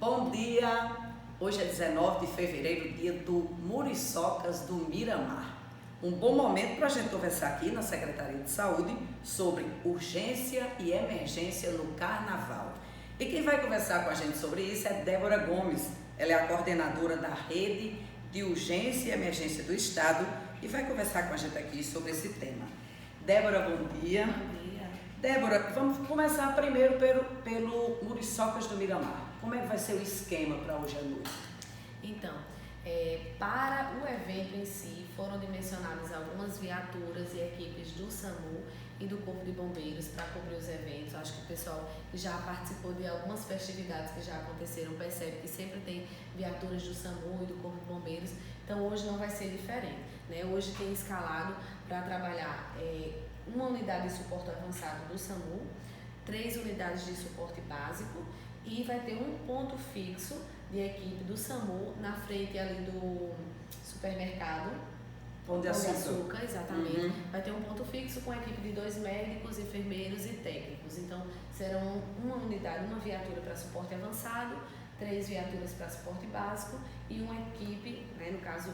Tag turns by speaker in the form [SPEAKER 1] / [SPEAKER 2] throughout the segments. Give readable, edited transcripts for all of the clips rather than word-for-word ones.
[SPEAKER 1] Bom dia! Hoje é 19 de fevereiro, dia do Muriçocas do Miramar. Um bom momento para a gente conversar aqui na Secretaria de Saúde sobre urgência e emergência no Carnaval. E quem vai conversar com a gente sobre isso é Débora Gomes. Ela é a coordenadora da Rede de Urgência e Emergência do Estado e vai conversar com a gente aqui sobre esse tema. Débora, bom dia.
[SPEAKER 2] Bom dia.
[SPEAKER 1] Débora, vamos começar primeiro pelo Muriçocas do Miramar. Como é que vai ser o esquema para hoje à noite?
[SPEAKER 2] Então, para o evento em si, foram dimensionadas algumas viaturas e equipes do SAMU e do Corpo de Bombeiros para cobrir os eventos. Acho que o pessoal que já participou de algumas festividades que já aconteceram percebe que sempre tem viaturas do SAMU e do Corpo de Bombeiros. Então, hoje não vai ser diferente, né? Hoje tem escalado para trabalhar uma unidade de suporte avançado do SAMU, 3 unidades de suporte básico e vai ter um ponto fixo de equipe do SAMU na frente ali do supermercado
[SPEAKER 1] Pão de Açúcar.
[SPEAKER 2] Exatamente. Vai ter um ponto fixo com a equipe de 2 médicos, enfermeiros e técnicos. Então, serão uma unidade, uma viatura para suporte avançado, 3 viaturas para suporte básico e uma equipe, né, no caso,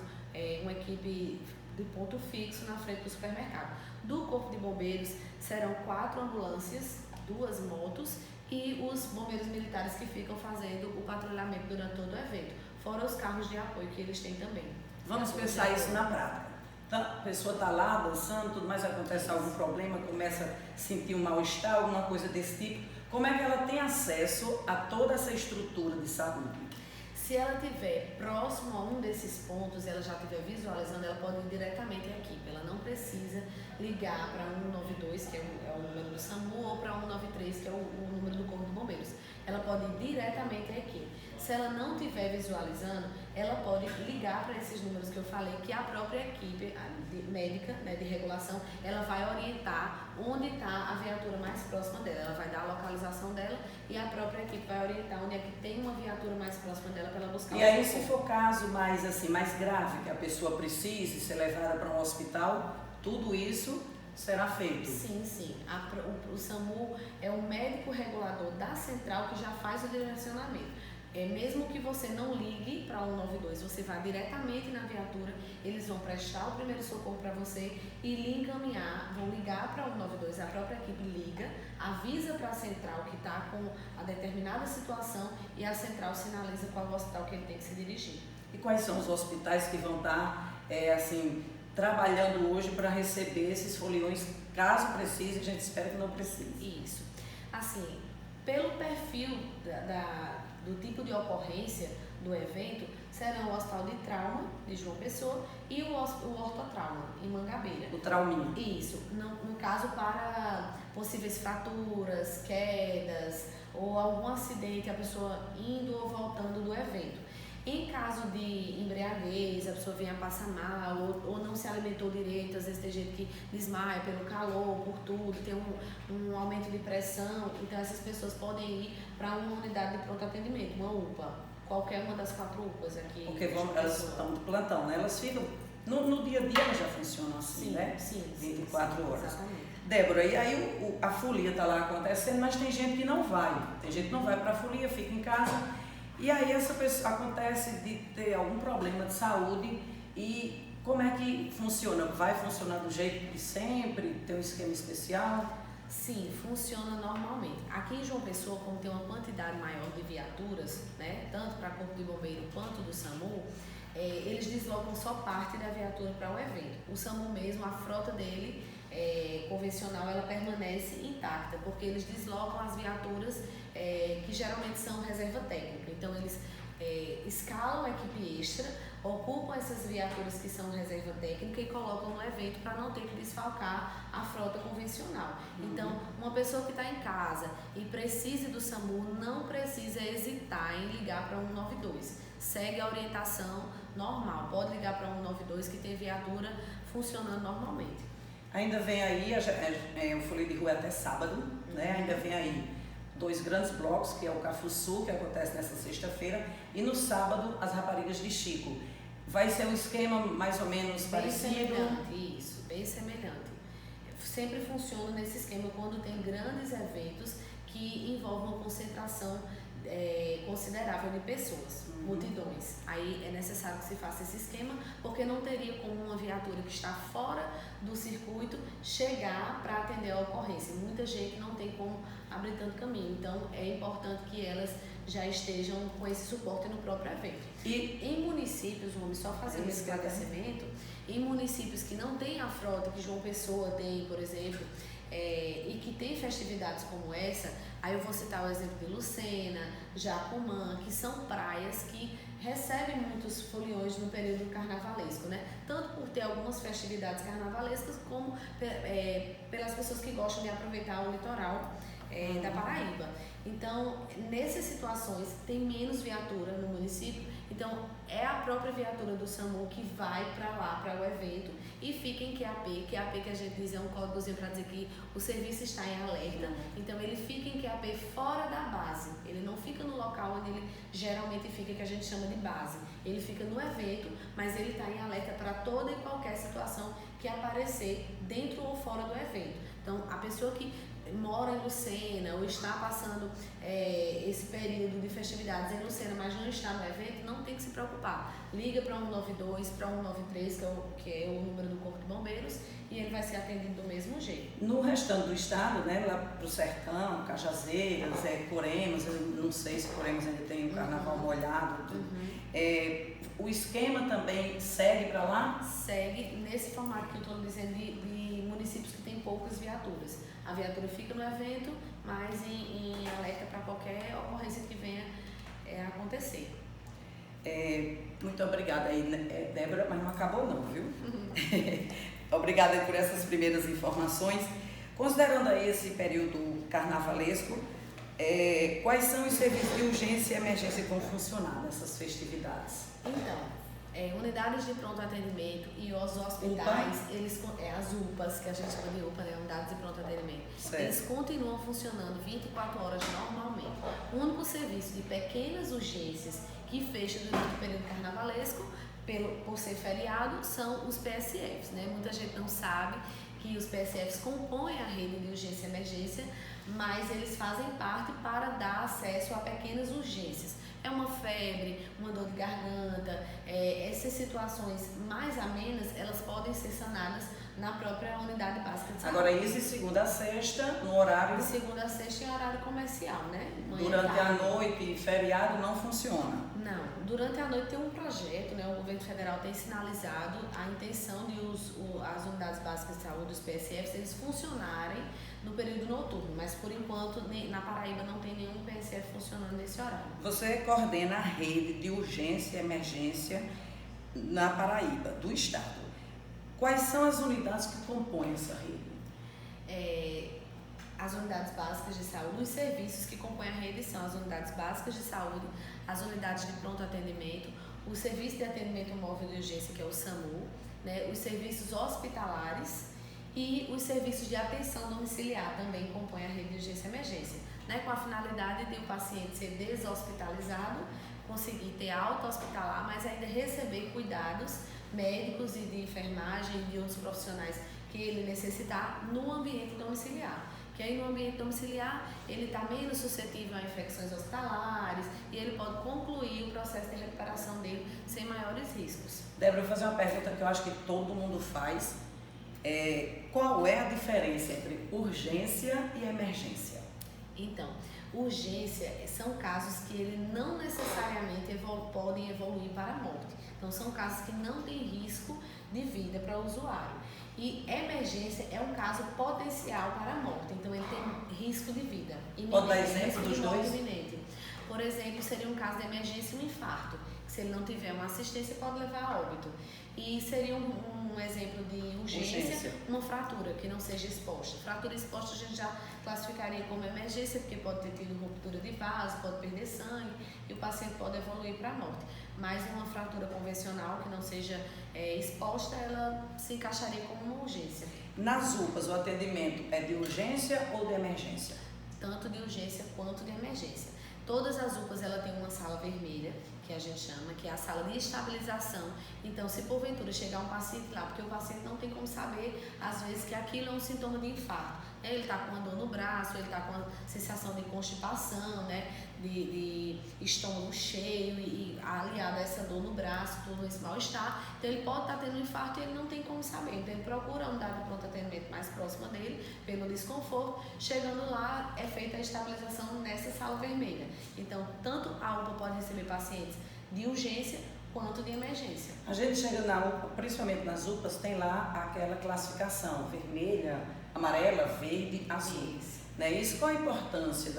[SPEAKER 2] uma equipe de ponto fixo na frente do supermercado. Do Corpo de Bombeiros serão 4 ambulâncias, 2 motos e os bombeiros militares que ficam fazendo o patrulhamento durante todo o evento, fora os carros de apoio que eles têm também.
[SPEAKER 1] Vamos pensar isso na prática. Então, a pessoa está lá dançando, tudo mais, acontece algum problema, começa a sentir um mal-estar, alguma coisa desse tipo. Como é que ela tem acesso a toda essa estrutura de saúde?
[SPEAKER 2] Se ela estiver próximo a um desses pontos, ela já estiver visualizando, ela pode ir diretamente à equipe. Ela não precisa ligar para 192, que é o número do SAMU, ou para 193, que é o número do Corpo de Bombeiros. Ela pode ir diretamente à equipe. Se ela não estiver visualizando, ela pode ligar para esses números que eu falei, que a própria equipe médica, né, de regulação, ela vai orientar onde está a viatura mais próxima dela. Ela vai dar a localização dela e a própria equipe vai orientar onde é que tem uma viatura mais próxima dela para ela buscar.
[SPEAKER 1] E aí, se for caso mais grave, que a pessoa precise ser levada para um hospital, tudo isso será feito?
[SPEAKER 2] Sim. O SAMU é o médico regulador da central que já faz o direcionamento. Mesmo que você não ligue para 192, você vai diretamente na viatura, eles vão prestar o primeiro socorro para você e lhe encaminhar, vão ligar para 192, a própria equipe liga, avisa para a central que está com a determinada situação e a central sinaliza qual hospital que ele tem que se dirigir.
[SPEAKER 1] E quais são os hospitais que vão estar, trabalhando hoje para receber esses foliões, caso precise? A gente espera que não precise.
[SPEAKER 2] Isso. Assim, pelo perfil do tipo de ocorrência do evento, serão o Hospital de Trauma de João Pessoa e o Ortotrauma em Mangabeira.
[SPEAKER 1] O trauminha.
[SPEAKER 2] Isso, no caso para possíveis fraturas, quedas ou algum acidente, a pessoa indo ou voltando do evento. Em caso de embriaguez, a pessoa venha passar mal ou não se alimentou direito, às vezes tem gente que desmaia pelo calor, por tudo, tem um aumento de pressão, então essas pessoas podem ir para uma unidade de pronto atendimento, uma UPA, qualquer uma das 4 UPAs aqui.
[SPEAKER 1] Porque elas estão de plantão, né? Elas ficam, no dia a dia elas já funcionam assim,
[SPEAKER 2] sim,
[SPEAKER 1] né?
[SPEAKER 2] Sim,
[SPEAKER 1] 24 horas.
[SPEAKER 2] Exatamente.
[SPEAKER 1] Débora, e aí a folia está lá acontecendo, mas tem gente que não vai. Tem gente que não vai para a folia, fica em casa. E aí essa pessoa acontece de ter algum problema de saúde e como é que funciona? Vai funcionar do jeito de sempre? Tem um esquema especial?
[SPEAKER 2] Sim, funciona normalmente. Aqui em João Pessoa, como tem uma quantidade maior de viaturas, né, tanto para Corpo de Bombeiro quanto do SAMU, eles deslocam só parte da viatura para o evento. O SAMU mesmo, a frota dele convencional, ela permanece intacta, porque eles deslocam as viaturas que geralmente são reserva técnica. Então, eles escalam a equipe extra, ocupam essas viaturas que são reserva técnica e colocam no evento para não ter que desfalcar a frota convencional. Então, uma pessoa que está em casa e precise do SAMU não precisa hesitar em ligar para 192. Segue a orientação normal, pode ligar para 192 que tem viatura funcionando normalmente.
[SPEAKER 1] Ainda vem aí, o Folia de Rua é até sábado, né? Ainda vem aí 2 grandes blocos, que é o Cafuçu, que acontece nessa sexta-feira, e no sábado, as Raparigas de Chico. Vai ser um esquema mais ou menos
[SPEAKER 2] bem
[SPEAKER 1] parecido?
[SPEAKER 2] Semelhante, isso, bem semelhante. Sempre funciona nesse esquema quando tem grandes eventos que envolvem uma concentração considerável de pessoas, multidões. Aí é necessário que se faça esse esquema, porque não teria como uma viatura que está fora do circuito chegar para atender a ocorrência. Muita gente não tem como abrir tanto caminho, então é importante que elas já estejam com esse suporte no próprio evento. E em municípios, vamos só fazer um esclarecimento, em municípios que não tem a frota que João Pessoa tem, por exemplo, e que tem festividades como essa, aí eu vou citar o exemplo de Lucena, Jacumã, que são praias que recebem muitos foliões no período carnavalesco, né? Tanto por ter algumas festividades carnavalescas, como pelas pessoas que gostam de aproveitar o litoral da Paraíba. Então, nessas situações, tem menos viatura no município, então é a própria viatura do SAMU que vai para lá, para o evento, e fica em QAP. QAP, que a gente diz, é um códigozinho para dizer que o serviço está em alerta, então ele fica em QAP fora da base, ele não fica no local onde ele geralmente fica, que a gente chama de base, ele fica no evento, mas ele está em alerta para toda e qualquer situação que aparecer dentro ou fora do evento. Então, a pessoa que mora em Lucena ou está passando esse período de festividades em Lucena, mas não está no evento, não tem que se preocupar. Liga para 192, para 193, que é o número do Corpo de Bombeiros, e ele vai ser atendido do mesmo jeito.
[SPEAKER 1] No restante do estado, né, lá para o Sertão, Cajazeiras, Coremos, eu não sei se Coremos ainda tem o carnaval molhado, o esquema também segue para lá?
[SPEAKER 2] Segue nesse formato que eu estou dizendo de municípios que têm poucas viaturas. A viatura fica no evento, mas em alerta para qualquer ocorrência que venha acontecer.
[SPEAKER 1] Muito obrigada aí, Débora, mas não acabou não, viu? Obrigada por essas primeiras informações. Considerando aí esse período carnavalesco, quais são os serviços de urgência e emergência que vão funcionar nessas festividades?
[SPEAKER 2] Então, unidades de pronto atendimento e os hospitais, as UPAs, que a gente chama de UPA, né, unidades de pronto atendimento, eles continuam funcionando 24 horas normalmente. O único serviço de pequenas urgências que fecha durante o período carnavalesco, por ser feriado, são os PSFs, né? Muita gente não sabe que os PSFs compõem a rede de urgência e emergência, mas eles fazem parte para dar acesso a pequenas urgências. É uma febre, uma dor de garganta, essas situações mais amenas, elas podem ser sanadas na própria unidade básica de saúde.
[SPEAKER 1] Agora, isso de segunda a sexta, no horário...
[SPEAKER 2] De segunda a sexta em horário comercial, né?
[SPEAKER 1] Durante a noite, feriado, não funciona?
[SPEAKER 2] Não. Durante a noite tem um projeto, né? O governo federal tem sinalizado a intenção de as unidades básicas de saúde, os PSFs, eles funcionarem no período noturno, mas por enquanto na Paraíba não tem nenhum PSF funcionando nesse horário.
[SPEAKER 1] Você coordena a rede de urgência e emergência na Paraíba, do estado. Quais são as unidades que compõem essa rede?
[SPEAKER 2] As unidades básicas de saúde, os serviços que compõem a rede são as unidades básicas de saúde, as unidades de pronto atendimento, o serviço de atendimento móvel de urgência, que é o SAMU, né, os serviços hospitalares e os serviços de atenção domiciliar também compõem a rede de urgência e emergência, né, com a finalidade de o paciente ser deshospitalizado, conseguir ter alta hospitalar, mas ainda receber cuidados médicos e de enfermagem e de outros profissionais que ele necessitar no ambiente domiciliar. Que aí no ambiente domiciliar ele está menos suscetível a infecções hospitalares e ele pode concluir o processo de recuperação dele sem maiores riscos.
[SPEAKER 1] Débora, eu vou fazer uma pergunta que eu acho que todo mundo faz. Qual é a diferença entre urgência e emergência?
[SPEAKER 2] Então, urgência são casos que ele não necessariamente podem evoluir para a morte. Então, são casos que não têm risco de vida para o usuário. E emergência é um caso potencial para a morte, então ele tem risco de vida.
[SPEAKER 1] Pode dar exemplo dos dois?
[SPEAKER 2] Iminente. Por exemplo, seria um caso de emergência, um infarto. Se ele não tiver uma assistência, pode levar a óbito. E seria um exemplo de urgência, uma fratura que não seja exposta. Fratura exposta a gente já classificaria como emergência, porque pode ter tido ruptura de vaso, pode perder sangue e o paciente pode evoluir para a morte. Mas uma fratura convencional que não seja exposta, ela se encaixaria como uma urgência.
[SPEAKER 1] Nas UPAs, o atendimento é de urgência ou de emergência?
[SPEAKER 2] Tanto de urgência quanto de emergência. Todas as UPAs ela tem uma sala vermelha, que a gente chama, que é a sala de estabilização. Então, se porventura chegar um paciente lá, porque o paciente não tem como saber, às vezes, que aquilo é um sintoma de infarto. Ele está com uma dor no braço, ele está com a sensação de constipação, né? De estômago cheio e aliado a essa dor no braço, todo esse mal-estar. Então ele pode estar tendo um infarto e ele não tem como saber. Então ele procura a unidade de pronto atendimento mais próxima dele, pelo desconforto. Chegando lá, é feita a estabilização nessa sala vermelha. Então, tanto a UPA pode receber pacientes de urgência quanto de emergência.
[SPEAKER 1] A gente chega na UPA, principalmente nas UPAs, tem lá aquela classificação, vermelha, amarela, verde, azul. Não é isso? Qual a importância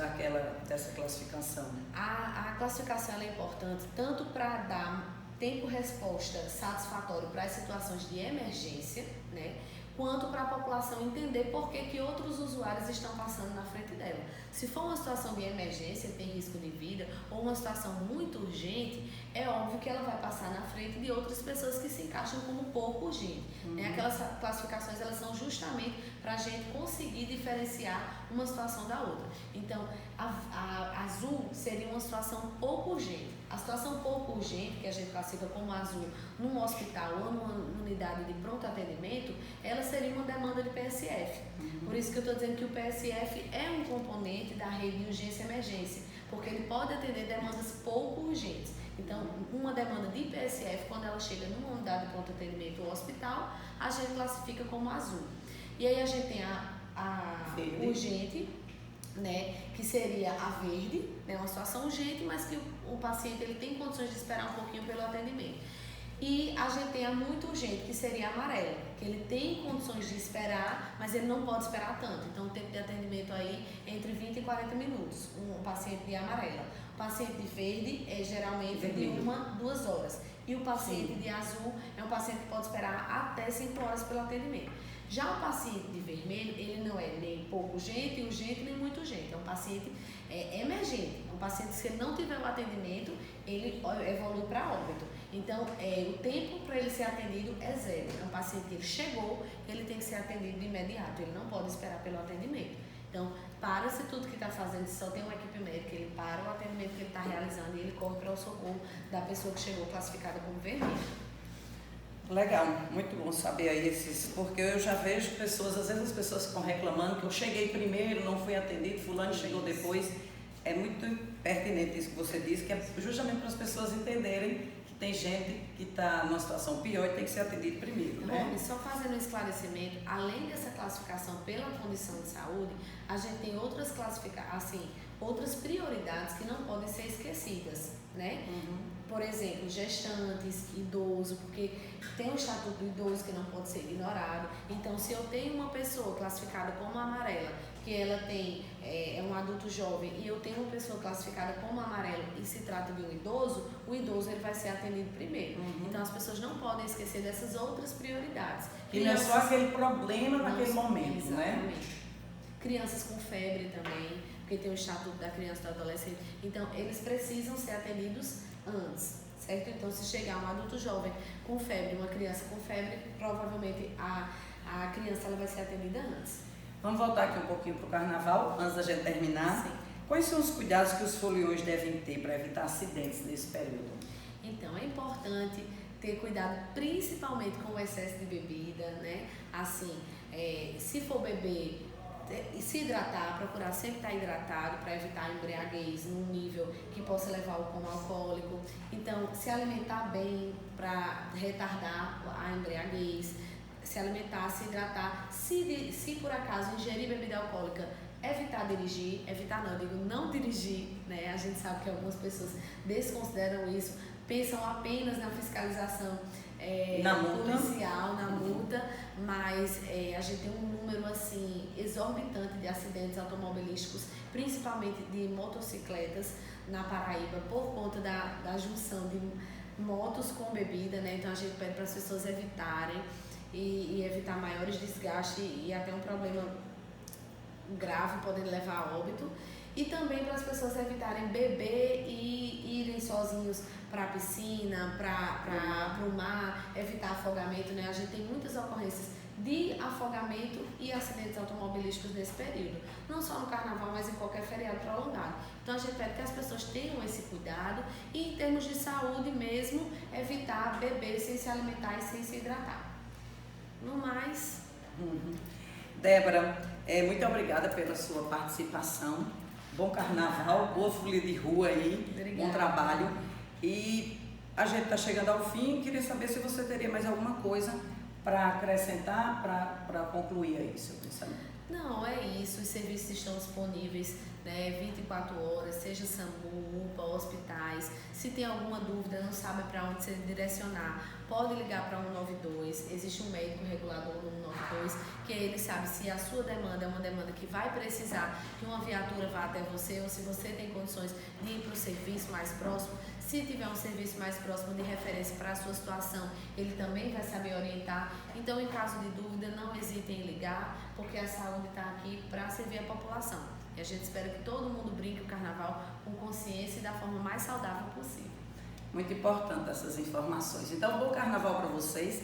[SPEAKER 1] dessa classificação?
[SPEAKER 2] A classificação ela é importante tanto para dar tempo-resposta satisfatório para as situações de emergência, né? Quanto para a população entender por que outros usuários estão passando na frente dela. Se for uma situação de emergência, tem risco de vida, ou uma situação muito urgente, é óbvio que ela vai passar na frente de outras pessoas que se encaixam como pouco urgente. Aquelas classificações, elas são justamente para a gente conseguir diferenciar uma situação da outra. Então, a azul seria uma situação pouco urgente. A situação pouco urgente, que a gente classifica como azul num hospital ou numa unidade de pronto atendimento, ela seria uma demanda de PSF. Por isso que eu estou dizendo que o PSF é um componente da rede de urgência e emergência, porque ele pode atender demandas pouco urgentes. Então, uma demanda de PSF, quando ela chega numa unidade de pronto atendimento ou hospital, a gente classifica como azul. E aí a gente tem a urgente, né, que seria a verde, né, uma situação urgente, mas que o paciente ele tem condições de esperar um pouquinho pelo atendimento. E a gente tem a muito urgente, que seria a amarela, que ele tem condições de esperar, mas ele não pode esperar tanto. Então, o tempo de atendimento aí entre 20 e 40 minutos, um paciente de amarela. O paciente de verde é geralmente de 1 a 2 horas. E o paciente de azul é um paciente que pode esperar até 5 horas pelo atendimento. Já o paciente de vermelho, ele não é nem pouco urgente, nem muito urgente. É um paciente emergente. É um paciente que, se ele não tiver o atendimento, ele evolui para óbito. Então, o tempo para ele ser atendido é zero. É um paciente que ele chegou, ele tem que ser atendido de imediato. Ele não pode esperar pelo atendimento. Então, para-se tudo que está fazendo, se só tem uma equipe médica, ele para o atendimento que ele está realizando e ele corre para o socorro da pessoa que chegou classificada como vermelho.
[SPEAKER 1] Legal, muito bom saber aí porque eu já vejo pessoas, às vezes as pessoas ficam reclamando que eu cheguei primeiro, não fui atendido, fulano chegou depois. É muito pertinente isso que você disse, que é justamente para as pessoas entenderem que tem gente que está numa situação pior e tem que ser atendido primeiro, né?
[SPEAKER 2] Bom, só fazendo um esclarecimento, além dessa classificação pela condição de saúde, a gente tem outras outras prioridades que não podem ser esquecidas, né? Por exemplo, gestantes, idoso, porque tem um estatuto do idoso que não pode ser ignorado. Então, se eu tenho uma pessoa classificada como amarela, que ela tem é um adulto jovem, e eu tenho uma pessoa classificada como amarelo e se trata de um idoso, o idoso ele vai ser atendido primeiro. Então, as pessoas não podem esquecer dessas outras prioridades.
[SPEAKER 1] E não é só aquele problema naquele momento,
[SPEAKER 2] exatamente,
[SPEAKER 1] né?
[SPEAKER 2] Crianças com febre também, porque tem o estatuto da criança e do adolescente. Então, eles precisam ser atendidos antes, certo? Então, se chegar um adulto jovem com febre, uma criança com febre, provavelmente a criança ela vai ser atendida antes.
[SPEAKER 1] Vamos voltar aqui um pouquinho para o carnaval, antes da gente terminar.
[SPEAKER 2] Sim.
[SPEAKER 1] Quais são os cuidados que os foliões devem ter para evitar acidentes nesse período?
[SPEAKER 2] Então, é importante ter cuidado principalmente com o excesso de bebida, né? Assim, se for beber, se hidratar, procurar sempre estar hidratado para evitar a embriaguez num nível que possa levar ao coma alcoólico. Então, se alimentar bem para retardar a embriaguez, se alimentar, se hidratar. Se por acaso ingerir bebida alcoólica, evitar dirigir, não dirigir, né? A gente sabe que algumas pessoas desconsideram isso, pensam apenas na fiscalização policial, na multa, mas a gente tem um número assim exorbitante de acidentes automobilísticos, principalmente de motocicletas na Paraíba, por conta da junção de motos com bebida, né? Então a gente pede para as pessoas evitarem e evitar maiores desgastes e até um problema grave podendo levar a óbito. E também para as pessoas evitarem beber e irem sozinhos para a piscina, para o mar, evitar afogamento, né? A gente tem muitas ocorrências de afogamento e acidentes automobilísticos nesse período. Não só no carnaval, mas em qualquer feriado prolongado. Então a gente pede que as pessoas tenham esse cuidado e, em termos de saúde mesmo, evitar beber sem se alimentar e sem se hidratar. No mais...
[SPEAKER 1] Débora, Muito obrigada pela sua participação. Bom carnaval, boa folia de rua aí,
[SPEAKER 2] Obrigada.
[SPEAKER 1] Bom trabalho. E a gente está chegando ao fim, queria saber se você teria mais alguma coisa para acrescentar, para concluir aí seu pensamento.
[SPEAKER 2] Não, é isso, os serviços estão disponíveis, né, 24 horas, seja SAMU, UPA, hospitais. Se tem alguma dúvida, não sabe para onde se direcionar, pode ligar para 192, existe um médico regulador no 192, que ele sabe se a sua demanda é uma demanda que vai precisar que uma viatura vá até você, ou se você tem condições de ir para o serviço mais próximo. Se tiver um serviço mais próximo de referência para a sua situação, ele também vai saber orientar. Então, em caso de dúvida, não hesitem em ligar, porque a saúde está aqui para servir a população. E a gente espera que todo mundo brinque o carnaval com consciência e da forma mais saudável possível.
[SPEAKER 1] Muito importante essas informações. Então, bom carnaval para vocês,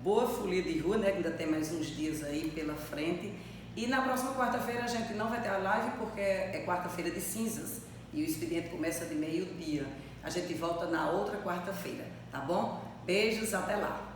[SPEAKER 1] boa folia de rua, né? Que ainda tem mais uns dias aí pela frente. E na próxima quarta-feira a gente não vai ter a live porque é quarta-feira de cinzas e o expediente começa de meio-dia. A gente volta na outra quarta-feira, tá bom? Beijos, até lá!